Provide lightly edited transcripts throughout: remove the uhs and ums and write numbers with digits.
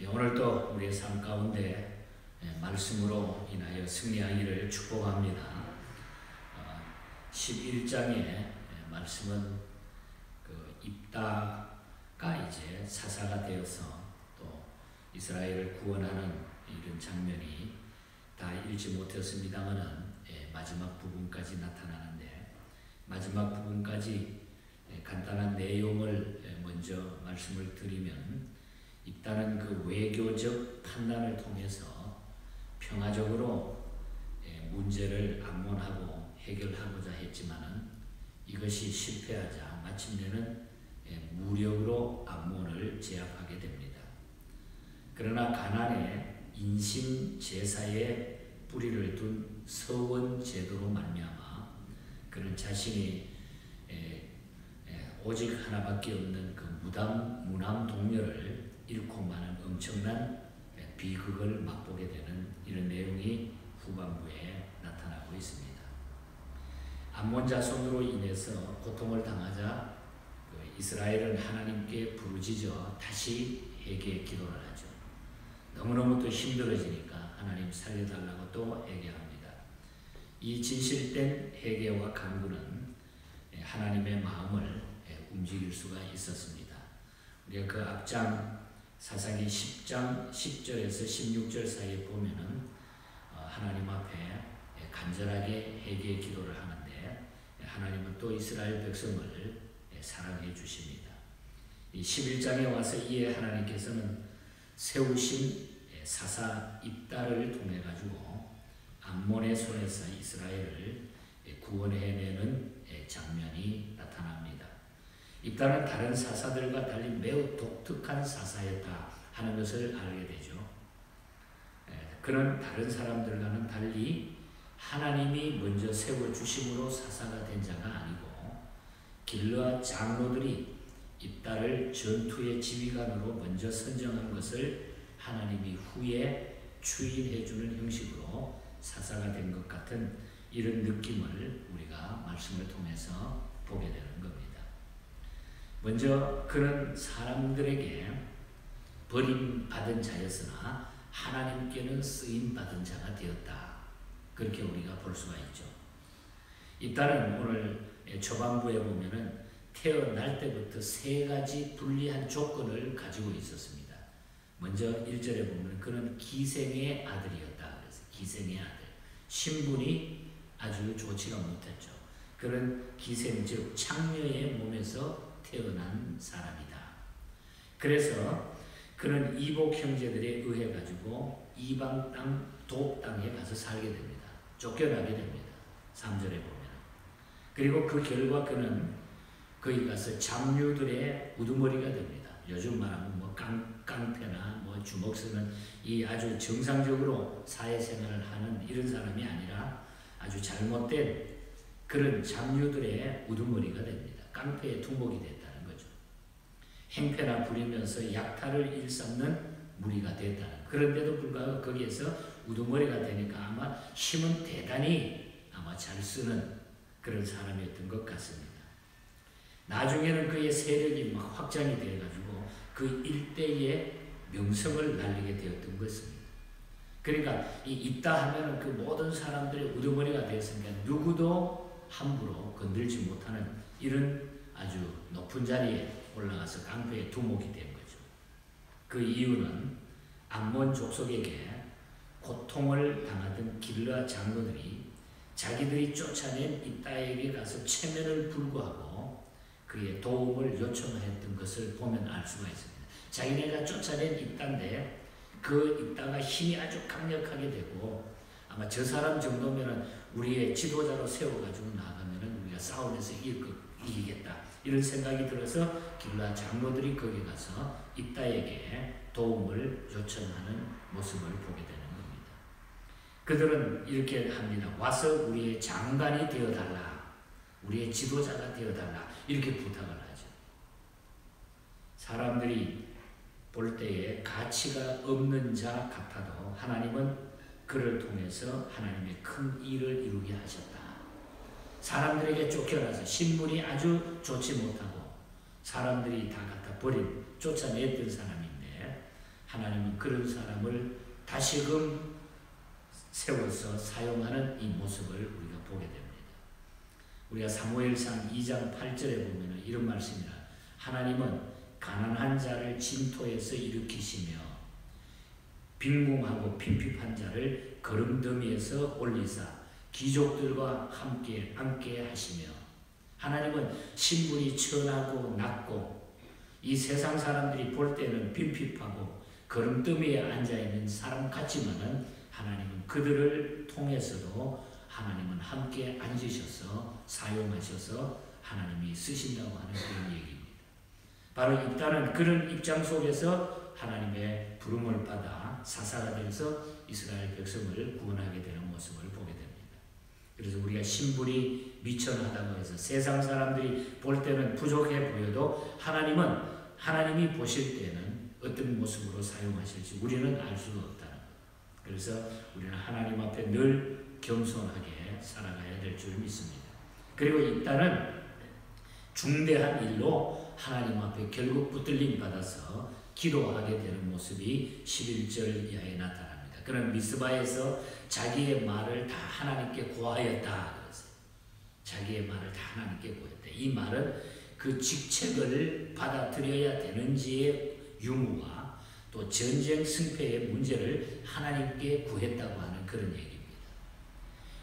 오늘도 우리의 삶 가운데 말씀으로 인하여 승리하기를 축복합니다. 11장의 말씀은 입다가 이제 사사가 되어서 또 이스라엘을 구원하는 이런 장면이 다 읽지 못했습니다만은 마지막 부분까지 나타나는데, 마지막 부분까지 간단한 내용을 먼저 말씀을 드리면, 입다는 그 외교적 판단을 통해서 평화적으로 문제를 암몬하고 해결하고자 했지만은 이것이 실패하자 마침내는 무력으로 암몬을 제압하게 됩니다. 그러나 가나안에 인신 제사에 뿌리를 둔 서원 제도로 말미암아 그는 자신이 오직 하나밖에 없는 그 무남 동료를 잃고 마는 엄청난 비극을 맛보게 되는 이런 내용이 후반부에 나타나고 있습니다. 암몬 자손으로 인해서 고통을 당하자 이스라엘은 하나님께 부르짖어 다시 회개 기도를 하죠. 너무너무 또 힘들어지니까 하나님 살려달라고 또 회개합니다. 이 진실된 회개와 간구는 하나님의 마음을 움직일 수가 있었습니다. 우리가 그 앞장 사사기 10장 10절에서 16절 사이에 보면은 하나님 앞에 간절하게 회개 기도를 하는데, 하나님은 또 이스라엘 백성을 사랑해 주십니다. 이 11장에 와서 이에 하나님께서는 세우신 사사 입다를 통해 가지고 암몬의 손에서 이스라엘을 구원해내는 장면이 나타납니다. 입다는 다른 사사들과 달리 매우 독특한 사사였다 하는 것을 알게 되죠. 그는 다른 사람들과는 달리 하나님이 먼저 세워주심으로 사사가 된 자가 아니고, 길르앗 장로들이 입다를 전투의 지휘관으로 먼저 선정한 것을 하나님이 후에 추인해주는 형식으로 사사가 된 것 같은 이런 느낌을 우리가 말씀을 통해서 보게 되는 겁니다. 먼저 그는 사람들에게 버림받은 자였으나 하나님께는 쓰임받은 자가 되었다, 그렇게 우리가 볼 수가 있죠. 입다는 오늘 초반부에 보면은 태어날 때부터 세 가지 불리한 조건을 가지고 있었습니다. 먼저 1절에 보면 그는 기생의 아들이었다. 그래서 기생의 아들. 신분이 아주 좋지가 못했죠. 그는 기생, 즉 창녀의 몸에서 태어난 사람이다. 그래서 그는 이복 형제들에 의해 가지고 이방 땅 독 땅에 가서 살게 됩니다. 쫓겨나게 됩니다. 3절에 보면. 그리고 그 결과 그는 거기 가서 잡류들의 우두머리가 됩니다. 요즘 말하면 뭐 깡패나 뭐 주먹 쓰는 이 아주 정상적으로 사회생활을 하는 이런 사람이 아니라 아주 잘못된 그런 잡류들의 우두머리가 됩니다. 깡패의 두목이 됐다는 거죠. 행패나 부리면서 약탈을 일삼는 무리가 됐다는. 그런데도 불구하고 거기에서 우두머리가 되니까 아마 힘은 대단히 아마 잘 쓰는 그런 사람이었던 것 같습니다. 나중에는 그의 세력이 막 확장이 되어가지고 그 일대의 명성을 날리게 되었던 것입니다. 그러니까 이 입다 하면은 그 모든 사람들의 우두머리가 되었으니까 누구도 함부로 건들지 못하는 이런 아주 높은 자리에 올라가서 깡패의 두목이 된 거죠. 그 이유는 암몬 족속에게 고통을 당하던 길르앗 장로들이 자기들이 쫓아낸 입다에게 가서 체면을 불구하고 그의 도움을 요청했던 것을 보면 알 수가 있습니다. 자기네가 쫓아낸 입다인데 그 입다가 힘이 아주 강력하게 되고 아마 저 사람 정도면은 우리의 지도자로 세워가지고 나가면은 우리가 싸움에서 이기겠다 이런 생각이 들어서 길르앗 장로들이 거기 가서 입다에게 도움을 요청하는 모습을 보게 되는 겁니다. 그들은 이렇게 합니다. 와서 우리의 장관이 되어달라, 우리의 지도자가 되어달라, 이렇게 부탁을 하죠. 사람들이 볼 때에 가치가 없는 자 같아도 하나님은 그를 통해서 하나님의 큰 일을 이루게 하셨다. 사람들에게 쫓겨나서 신분이 아주 좋지 못하고 사람들이 다 갖다 버린 쫓아냈던 사람인데 하나님은 그런 사람을 다시금 세워서 사용하는 이 모습을 우리가 보게 됩니다. 우리가 사무엘상 2장 8절에 보면 이런 말씀이라. 하나님은 가난한 자를 진토에서 일으키시며 빈궁하고 핍핍한 자를 거름더미에서 올리사 귀족들과 함께 앉게 하시며, 하나님은 신분이 천하고 낮고 이 세상 사람들이 볼 때는 빈핍하고 거름더미에 앉아있는 사람 같지만은 하나님은 그들을 통해서도 하나님은 함께 앉으셔서 사용하셔서 하나님이 쓰신다고 하는 그런 얘기입니다. 바로 입다는 그런 입장 속에서 하나님의 부름을 받아 사사가 되어서 이스라엘 백성을 구원하게 되는 모습을 보게 됩니다. 그래서 우리가 신분이 미천하다고 해서 세상 사람들이 볼 때는 부족해 보여도 하나님이 보실 때는 어떤 모습으로 사용하실지 우리는 알 수가 없다는 것. 그래서 우리는 하나님 앞에 늘 겸손하게 살아가야 될 줄 믿습니다. 그리고 입다는 중대한 일로 하나님 앞에 결국 붙들림 받아서 기도하게 되는 모습이 11절 이하에 나타납니다. 그는 미스바에서 자기의 말을 다 하나님께 고하였다. 그랬어요. 자기의 말을 다 하나님께 고했다. 이 말은 그 직책을 받아들여야 되는지의 유무와 또 전쟁 승패의 문제를 하나님께 구했다고 하는 그런 얘기입니다.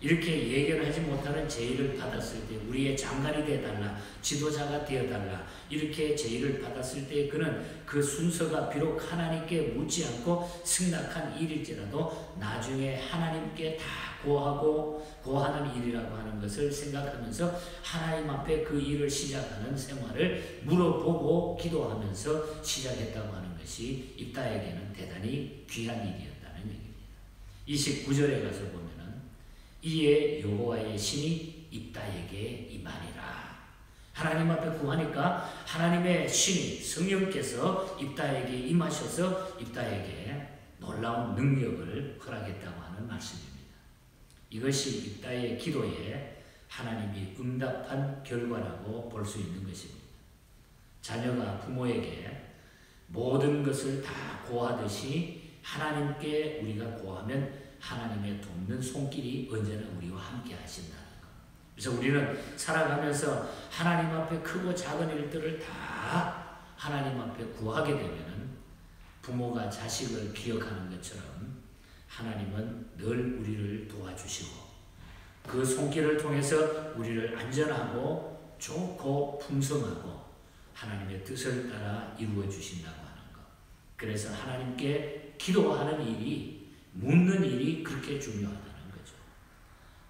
이렇게 예견하지 못하는 제의를 받았을 때 우리의 장관이 되어달라, 지도자가 되어달라, 이렇게 제의를 받았을 때 그는 그 순서가 비록 하나님께 묻지 않고 승낙한 일일지라도 나중에 하나님께 다 고하는 일이라고 하는 것을 생각하면서 하나님 앞에 그 일을 시작하는 생활을 물어보고 기도하면서 시작했다고 하는 것이 입다에게는 대단히 귀한 일이었다는 얘기입니다. 29절에 가서 보면 이에 여호와의 신이 입다에게 임하니라. 하나님 앞에 구하니까 하나님의 신이 성령께서 입다에게 임하셔서 입다에게 놀라운 능력을 허락했다고 하는 말씀입니다. 이것이 입다의 기도에 하나님이 응답한 결과라고 볼 수 있는 것입니다. 자녀가 부모에게 모든 것을 다 고하듯이 하나님께 우리가 고하면 하나님의 돕는 손길이 언제나 우리와 함께 하신다는 것. 그래서 우리는 살아가면서 하나님 앞에 크고 작은 일들을 다 하나님 앞에 구하게 되면 부모가 자식을 기억하는 것처럼 하나님은 늘 우리를 도와주시고 그 손길을 통해서 우리를 안전하고 좋고 풍성하고 하나님의 뜻을 따라 이루어 주신다고 하는 것. 그래서 하나님께 기도하는 일이, 묻는 일이 그렇게 중요하다는 거죠.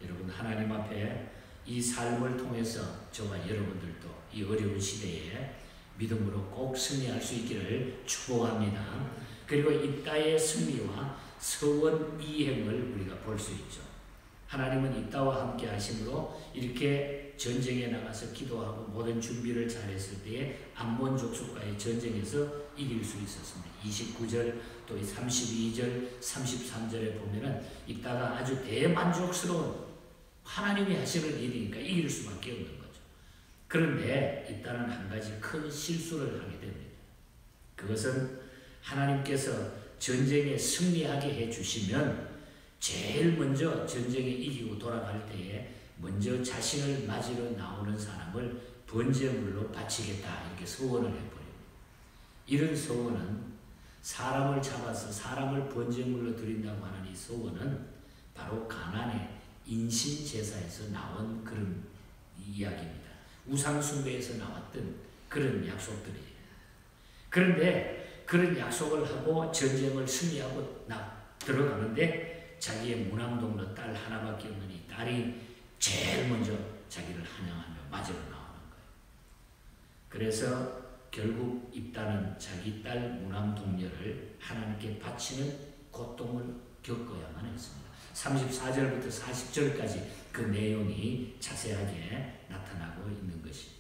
여러분, 하나님 앞에 이 삶을 통해서 저와 여러분들도 이 어려운 시대에 믿음으로 꼭 승리할 수 있기를 축복합니다. 그리고 입다의 승리와 서원 이행을 우리가 볼 수 있죠. 하나님은 입다와 함께 하심으로 이렇게 전쟁에 나가서 기도하고 모든 준비를 잘했을 때에 암몬 족속과의 전쟁에서 이길 수 있었습니다. 29절 또 32절 33절에 보면은 입다가 아주 대만족스러운, 하나님이 하시는 일이니까 이길 수밖에 없는 거죠. 그런데 입다는 한 가지 큰 실수를 하게 됩니다. 그것은 하나님께서 전쟁에 승리하게 해주시면 제일 먼저 전쟁에 이기고 돌아갈 때에 먼저 자신을 맞으러 나오는 사람을 번제물로 바치겠다, 이렇게 소원을 해버립니다. 이런 소원은, 사람을 잡아서 사람을 번제물로 드린다고 하는 이 소원은 바로 가나안의 인신제사에서 나온 그런 이야기입니다. 우상숭배에서 나왔던 그런 약속들이에요. 그런데 그런 약속을 하고 전쟁을 승리하고 들어가는데 자기의 무남동네 딸 하나밖에 없는 이 딸이 제일 먼저 자기를 환영하며 맞으러 나오는 거예요. 그래서 결국 입다는 자기 딸 무남동녀를 하나님께 바치는 고통을 겪어야만 했습니다. 34절부터 40절까지 그 내용이 자세하게 나타나고 있는 것이죠.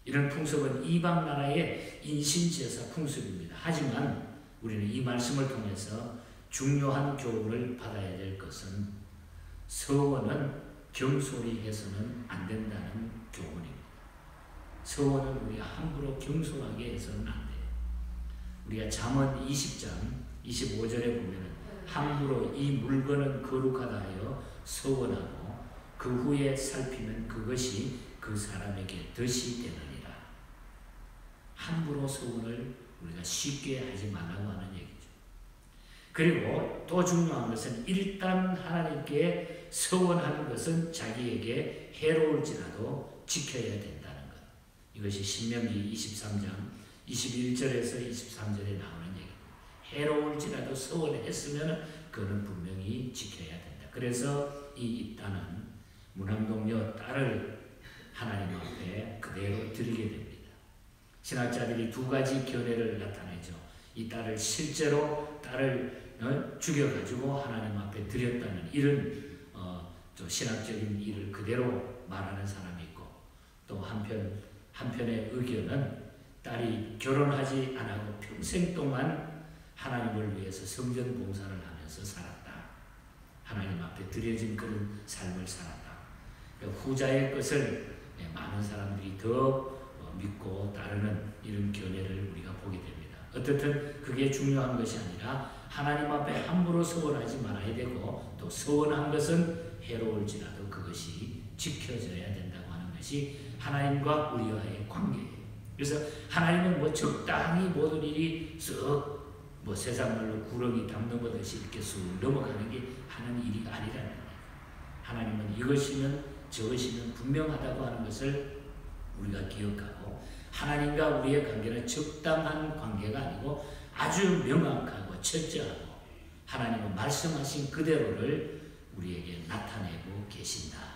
이런 풍습은 이방 나라의 인신제사 풍습입니다. 하지만 우리는 이 말씀을 통해서 중요한 교훈을 받아야 될 것은 서원은 경솔히 해서는 안 된다는 교훈입니다. 서원은 우리가 함부로 경솔하게 해서는 안 돼요. 우리가 잠언 20장 25절에 보면은 함부로 이 물건은 거룩하다 하여 서원하고 그 후에 살피면 그것이 그 사람에게 덫이 되느니라. 함부로 서원을 우리가 쉽게 하지 말라고 하는 얘기죠. 그리고 또 중요한 것은 일단 하나님께 서원하는 것은 자기에게 해로울지라도 지켜야 된다는 것. 이것이 신명기 23장 21절에서 23절에 나오는 얘기입니다. 해로울지라도 서원했으면 그는 분명히 지켜야 된다. 그래서 이 입단은 무남동녀 딸을 하나님 앞에 그대로 드리게 됩니다. 신학자들이 두 가지 견해를 나타내죠. 이 딸을 실제로 딸을 죽여가지고 하나님 앞에 드렸다는 이런 또 신학적인 일을 그대로 말하는 사람이 있고, 또 한편의 의견은 딸이 결혼하지 않고 평생 동안 하나님을 위해서 성전 봉사를 하면서 살았다. 하나님 앞에 드려진 그런 삶을 살았다. 후자의 것을 많은 사람들이 더 믿고 따르는 이런 견해를 우리가 보게 됩니다. 어떻든 그게 중요한 것이 아니라 하나님 앞에 함부로 서원하지 말아야 되고, 또 서원한 것은 해로울지라도 그것이 지켜져야 된다고 하는 것이 하나님과 우리와의 관계예요. 그래서 하나님은 적당히 모든 일이 쓱 세상 말로 구렁이 담 넘어듯이 이렇게 쑥 넘어가는 게 하는 일이 아니라는 거예요. 하나님은 이것이면 저것이면 분명하다고 하는 것을 우리가 기억하고, 하나님과 우리의 관계는 적당한 관계가 아니고 아주 명확하고 철저하고 하나님은 말씀하신 그대로를 우리에게 나타내고 계신다.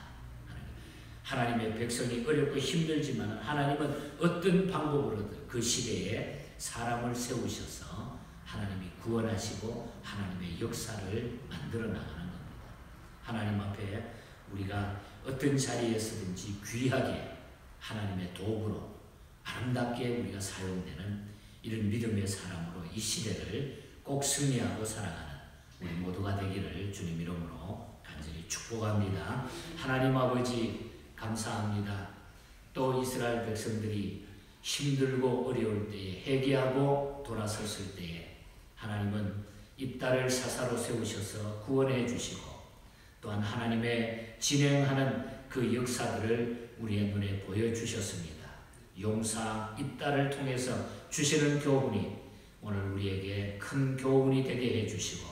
하나님의 백성이 어렵고 힘들지만 하나님은 어떤 방법으로든 그 시대에 사람을 세우셔서 하나님이 구원하시고 하나님의 역사를 만들어 나가는 겁니다. 하나님 앞에 우리가 어떤 자리에서든지 귀하게 하나님의 도구로 아름답게 우리가 사용되는 이런 믿음의 사람으로 이 시대를 꼭 승리하고 살아가는 우리 모두가 되기를 주님 이름으로 간절히 축복합니다. 하나님 아버지 감사합니다. 또 이스라엘 백성들이 힘들고 어려울 때에 회개하고 돌아섰을 때에 하나님은 입다를 사사로 세우셔서 구원해 주시고, 또한 하나님의 진행하는 그 역사들을 우리의 눈에 보여주셨습니다. 용사 입다를 통해서 주시는 교훈이 오늘 우리에게 큰 교훈이 되게 해주시고,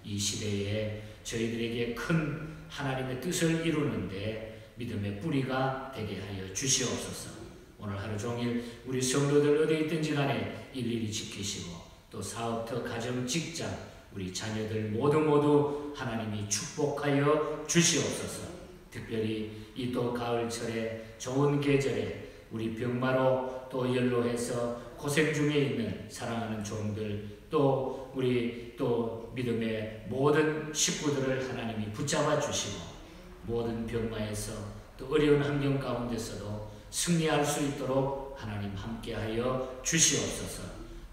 이 시대에 저희들에게 큰 하나님의 뜻을 이루는데 믿음의 뿌리가 되게 하여 주시옵소서. 오늘 하루 종일 우리 성도들 어디 있든지 간에 일일이 지키시고, 또 사업터, 가정, 직장, 우리 자녀들 모두 하나님이 축복하여 주시옵소서. 특별히 이 또 가을철에 좋은 계절에 우리 병마로 또 연로해서 고생 중에 있는 사랑하는 종들, 또 우리 또 믿음의 모든 식구들을 하나님이 붙잡아 주시고, 모든 병마에서 또 어려운 환경 가운데서도 승리할 수 있도록 하나님 함께하여 주시옵소서.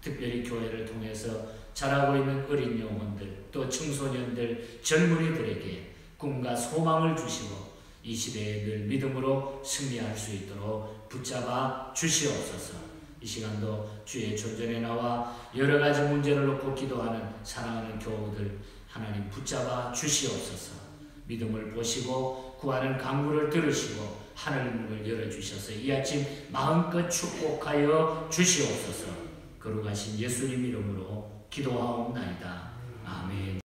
특별히 교회를 통해서 자라고 있는 어린 영혼들, 또 청소년들, 젊은이들에게 꿈과 소망을 주시고 이 시대에 늘 믿음으로 승리할 수 있도록 붙잡아 주시옵소서. 이 시간도 주의 존전에 나와 여러 가지 문제를 놓고 기도하는 사랑하는 교우들 하나님 붙잡아 주시옵소서. 믿음을 보시고 구하는 간구를 들으시고 하늘 문을 열어주셔서 이 아침 마음껏 축복하여 주시옵소서. 거룩하신 예수님 이름으로 기도하옵나이다.